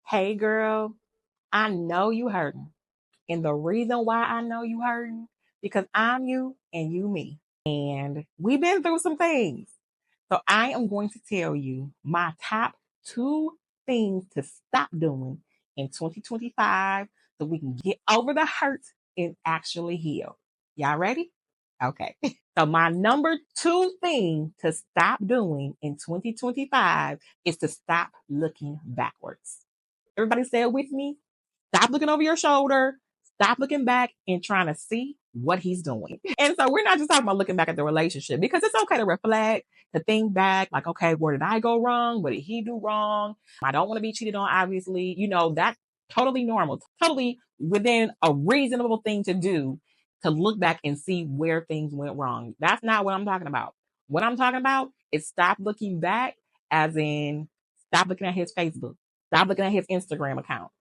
Hey girl, I know you hurting. And the reason why I know you hurting, because I'm you and you me. And we've been through some things. So I am going to tell you my top two things to stop doing in 2025 so we can get over the hurt and actually heal. Y'all ready? Okay. So my number two thing to stop doing in 2025 is to stop looking backwards. Everybody say it with me. Stop looking over your shoulder. Stop looking back and trying to see what he's doing. And so we're not just talking about looking back at the relationship because it's okay to reflect, to think back, like, okay, where did I go wrong? What did he do wrong? I don't want to be cheated on, obviously. That's totally normal, totally within a reasonable thing to do to look back and see where things went wrong. That's not what I'm talking about. What I'm talking about is stop looking back, as in stop looking at his Facebook, stop looking at his Instagram account.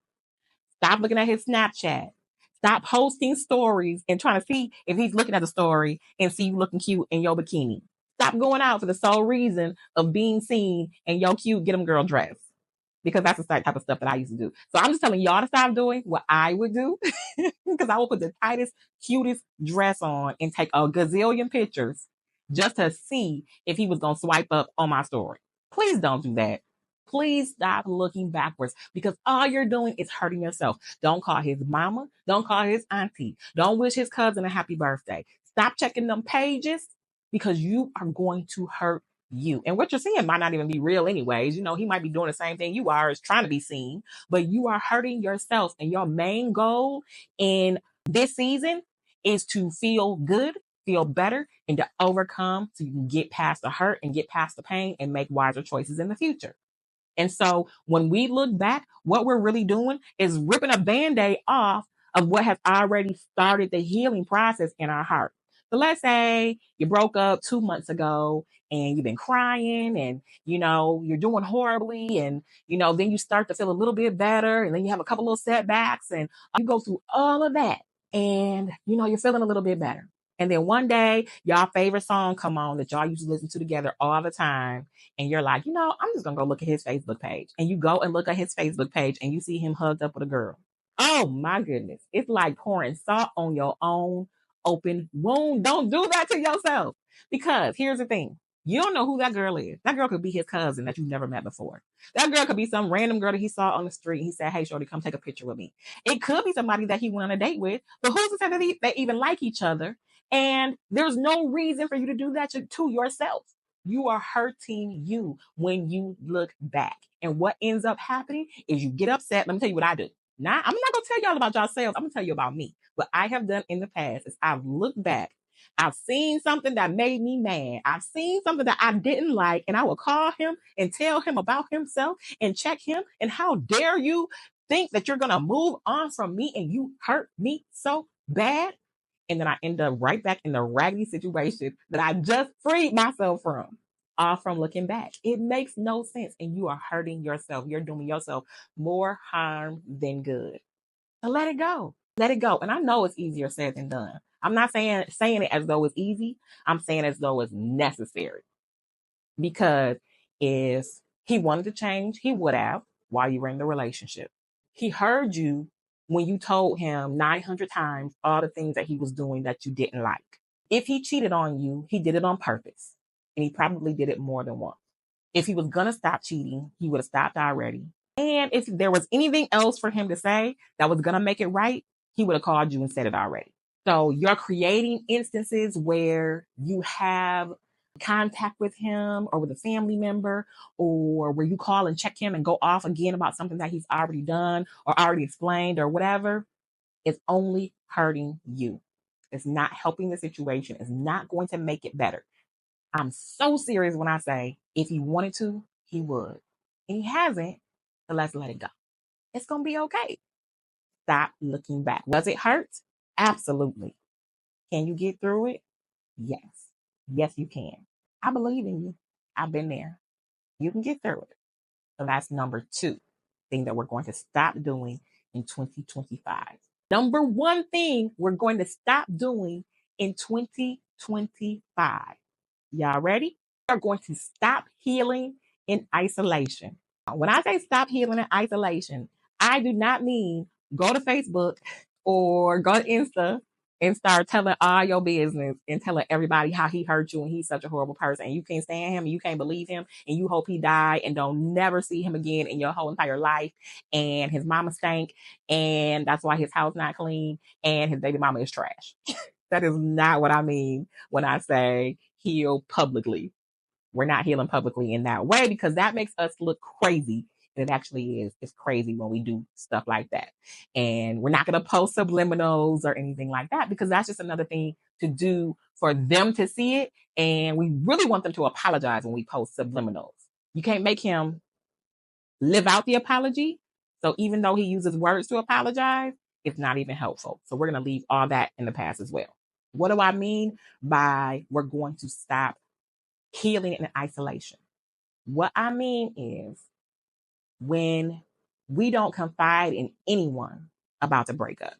Stop looking at his Snapchat. Stop posting stories and trying to see if he's looking at the story and see you looking cute in your bikini. Stop going out for the sole reason of being seen in your cute get 'em girl dress. Because that's the type of stuff that I used to do. So I'm just telling y'all to stop doing what I would do. Because I will put the tightest, cutest dress on and take a gazillion pictures just to see if he was going to swipe up on my story. Please don't do that. Please stop looking backwards because all you're doing is hurting yourself. Don't call his mama. Don't call his auntie. Don't wish his cousin a happy birthday. Stop checking them pages because you are going to hurt you. And what you're seeing might not even be real anyways. He might be doing the same thing you are, is trying to be seen, but you are hurting yourself. And your main goal in this season is to feel good, feel better, and to overcome so you can get past the hurt and get past the pain and make wiser choices in the future. And so when we look back, what we're really doing is ripping a band-aid off of what has already started the healing process in our heart. So let's say you broke up 2 months ago and you've been crying and, you're doing horribly. And, then you start to feel a little bit better. And then you have a couple little setbacks and you go through all of that. And, you're feeling a little bit better. And then one day, y'all favorite song come on that y'all used to listen to together all the time. And you're like, I'm just going to go look at his Facebook page. And you go and look at his Facebook page and you see him hugged up with a girl. Oh my goodness. It's like pouring salt on your own open wound. Don't do that to yourself. Because here's the thing. You don't know who that girl is. That girl could be his cousin that you've never met before. That girl could be some random girl that he saw on the street. He said, hey, shorty, come take a picture with me. It could be somebody that he went on a date with, but who's to say that they even like each other? And there's no reason for you to do that to yourself. You are hurting you when you look back. And what ends up happening is you get upset. Let me tell you what I do. Now, I'm not going to tell y'all about yourselves. I'm going to tell you about me. What I have done in the past is I've looked back. I've seen something that made me mad. I've seen something that I didn't like, and I will call him and tell him about himself and check him. And how dare you think that you're going to move on from me and you hurt me so bad? And then I end up right back in the raggedy situation that I just freed myself from, all from looking back. It makes no sense. And you are hurting yourself. You're doing yourself more harm than good. So let it go. Let it go. And I know it's easier said than done. I'm not saying it as though it's easy. I'm saying as though it's necessary. Because if he wanted to change, he would have while you were in the relationship. He heard you when you told him 900 times all the things that he was doing that you didn't like. If he cheated on you, he did it on purpose. And he probably did it more than once. If he was going to stop cheating, he would have stopped already. And if there was anything else for him to say that was going to make it right, he would have called you and said it already. So you're creating instances where you have contact with him or with a family member, or where you call and check him and go off again about something that he's already done or already explained or whatever. It's only hurting you. It's not helping the situation. It's not going to make it better. I'm so serious when I say if he wanted to, he would. And he hasn't, so let's let it go. It's going to be okay. Stop looking back. Was it hurt? Absolutely. Can you get through it? Yes. Yes, you can. I believe in you. I've been there. You can get through it. So that's number two thing that we're going to stop doing in 2025. Number one thing we're going to stop doing in 2025. Y'all ready? We're going to stop healing in isolation. When I say stop healing in isolation, I do not mean go to Facebook or go to Insta and start telling all your business and telling everybody how he hurt you and he's such a horrible person and you can't stand him and you can't believe him and you hope he die and don't never see him again in your whole entire life, and his mama stank and that's why his house not clean and his baby mama is trash. That is not what I mean when I say heal publicly. We're not healing publicly in that way because that makes us look crazy. And it actually is. It's crazy when we do stuff like that. And we're not going to post subliminals or anything like that because that's just another thing to do for them to see it. And we really want them to apologize when we post subliminals. You can't make him live out the apology. So even though he uses words to apologize, it's not even helpful. So we're going to leave all that in the past as well. What do I mean by we're going to stop healing in isolation? What I mean is when we don't confide in anyone about the breakup,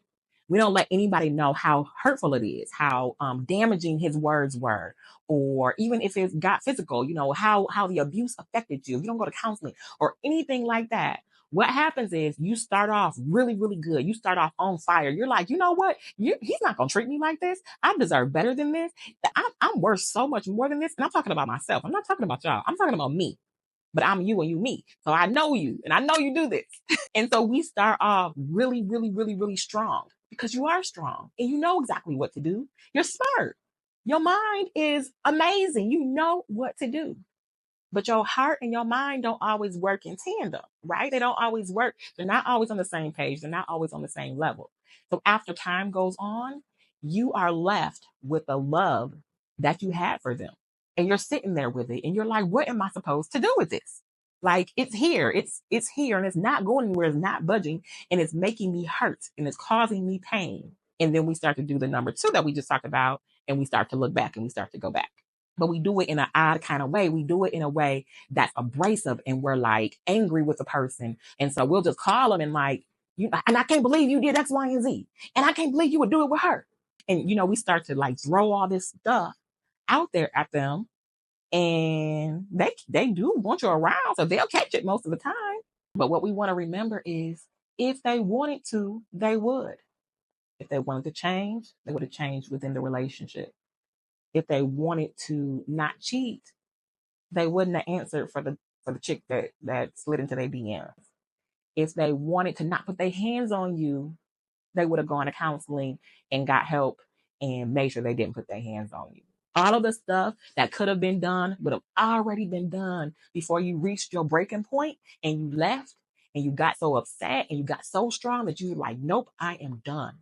we don't let anybody know how hurtful it is, how damaging his words were, or even if it got physical, how the abuse affected you. You don't go to counseling or anything like that. What happens is you start off really, really good. You start off on fire. You're like, you know what? He's not going to treat me like this. I deserve better than this. I'm worth so much more than this. And I'm talking about myself. I'm not talking about y'all. I'm talking about me. But I'm you and you me. So I know you and I know you do this. And so we start off really, really, really, really strong because you are strong and you know exactly what to do. You're smart. Your mind is amazing. You know what to do. But your heart and your mind don't always work in tandem, right? They don't always work. They're not always on the same page. They're not always on the same level. So after time goes on, you are left with the love that you had for them. And you're sitting there with it and you're like, what am I supposed to do with this? Like it's here. It's here and it's not going anywhere. It's not budging and it's making me hurt and it's causing me pain. And then we start to do the number two that we just talked about and we start to look back and we start to go back. But we do it in an odd kind of way. We do it in a way that's abrasive and we're like angry with the person. And so we'll just call them and like, and I can't believe you did X, Y, and Z. And I can't believe you would do it with her. And, we start to like throw all this stuff out there at them. And they do want you around. So they'll catch it most of the time. But what we want to remember is if they wanted to, they would. If they wanted to change, they would have changed within the relationship. If they wanted to not cheat, they wouldn't have answered for the chick that slid into their DMs. If they wanted to not put their hands on you, they would have gone to counseling and got help and made sure they didn't put their hands on you. All of the stuff that could have been done would have already been done before you reached your breaking point and you left and you got so upset and you got so strong that you were like, nope, I am done.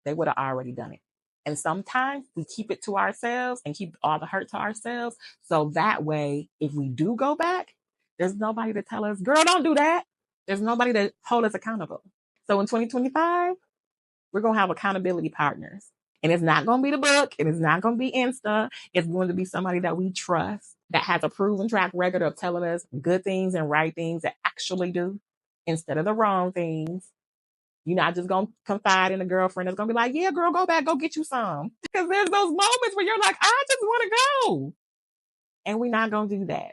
They would have already done it. And sometimes we keep it to ourselves and keep all the hurt to ourselves. So that way, if we do go back, there's nobody to tell us, girl, don't do that. There's nobody to hold us accountable. So in 2025, we're going to have accountability partners. And it's not going to be the book. And it's not going to be Insta. It's going to be somebody that we trust, that has a proven track record of telling us good things and right things that actually do instead of the wrong things. You're not just going to confide in a girlfriend that's going to be like, yeah, girl, go back, go get you some. Because there's those moments where you're like, I just want to go. And we're not going to do that.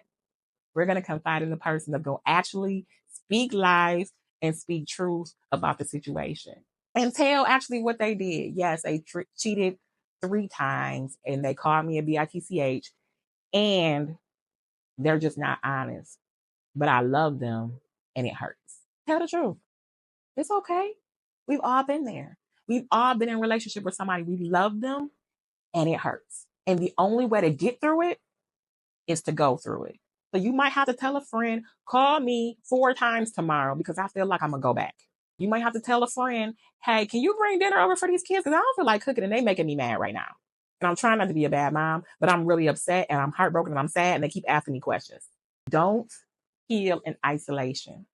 We're going to confide in the person that's going to actually speak lies and speak truth about the situation. And tell actually what they did. Yes, they cheated 3 times and they called me a bitch and they're just not honest. But I love them and it hurts. Tell the truth. It's okay. We've all been there. We've all been in a relationship with somebody. We love them and it hurts. And the only way to get through it is to go through it. So you might have to tell a friend, call me 4 times tomorrow because I feel like I'm going to go back. You might have to tell a friend, hey, can you bring dinner over for these kids? Because I don't feel like cooking and they making me mad right now. And I'm trying not to be a bad mom, but I'm really upset and I'm heartbroken and I'm sad and they keep asking me questions. Don't heal in isolation.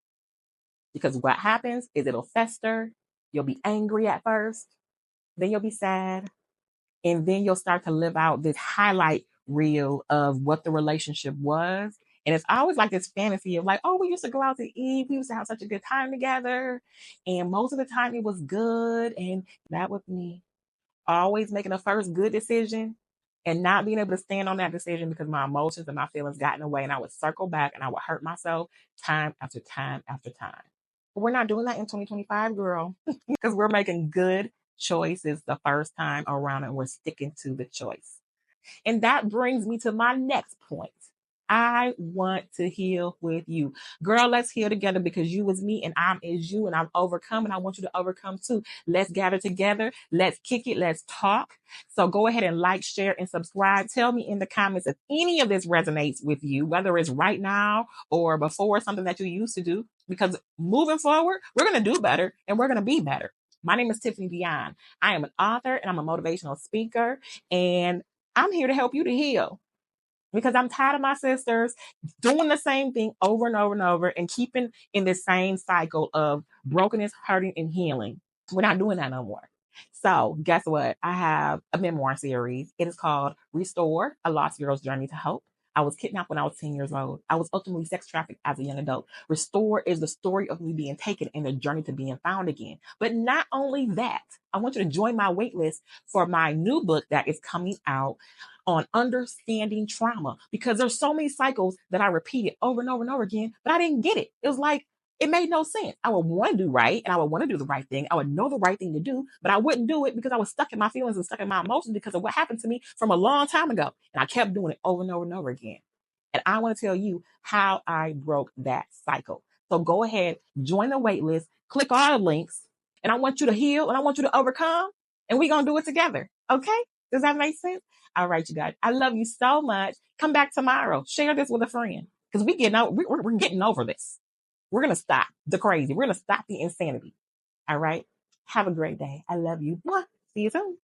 Because what happens is it'll fester. You'll be angry at first. Then you'll be sad. And then you'll start to live out this highlight reel of what the relationship was. And it's always like this fantasy of like, oh, we used to go out to eat. We used to have such a good time together. And most of the time it was good. And that was me always making a first good decision and not being able to stand on that decision because my emotions and my feelings got in the way, and I would circle back and I would hurt myself time after time after time. But we're not doing that in 2025, girl, because we're making good choices the first time around and we're sticking to the choice. And that brings me to my next point. I want to heal with you. Girl, let's heal together because you is me and I'm is you and I've overcome and I want you to overcome too. Let's gather together. Let's kick it. Let's talk. So go ahead and like, share, and subscribe. Tell me in the comments if any of this resonates with you, whether it's right now or before, something that you used to do, because moving forward, we're going to do better and we're going to be better. My name is Tiffany Dion. I am an author and I'm a motivational speaker, and I'm here to help you to heal because I'm tired of my sisters doing the same thing over and over and over and keeping in this same cycle of brokenness, hurting, and healing. We're not doing that no more. So, guess what? I have a memoir series. It is called Restore, A Lost Girl's Journey to Hope. I was kidnapped when I was 10 years old. I was ultimately sex trafficked as a young adult. Restore is the story of me being taken and the journey to being found again. But not only that, I want you to join my waitlist for my new book that is coming out on understanding trauma, because there's so many cycles that I repeated over and over and over again, but I didn't get it. It was like, it made no sense. I would want to do right and I would want to do the right thing. I would know the right thing to do, but I wouldn't do it because I was stuck in my feelings and stuck in my emotions because of what happened to me from a long time ago. And I kept doing it over and over and over again. And I want to tell you how I broke that cycle. So go ahead, join the wait list, click all the links, and I want you to heal and I want you to overcome, and we're going to do it together. Okay? Does that make sense? All right, you guys. I love you so much. Come back tomorrow. Share this with a friend because we're getting over this. We're going to stop the crazy. We're going to stop the insanity. All right? Have a great day. I love you. See you soon.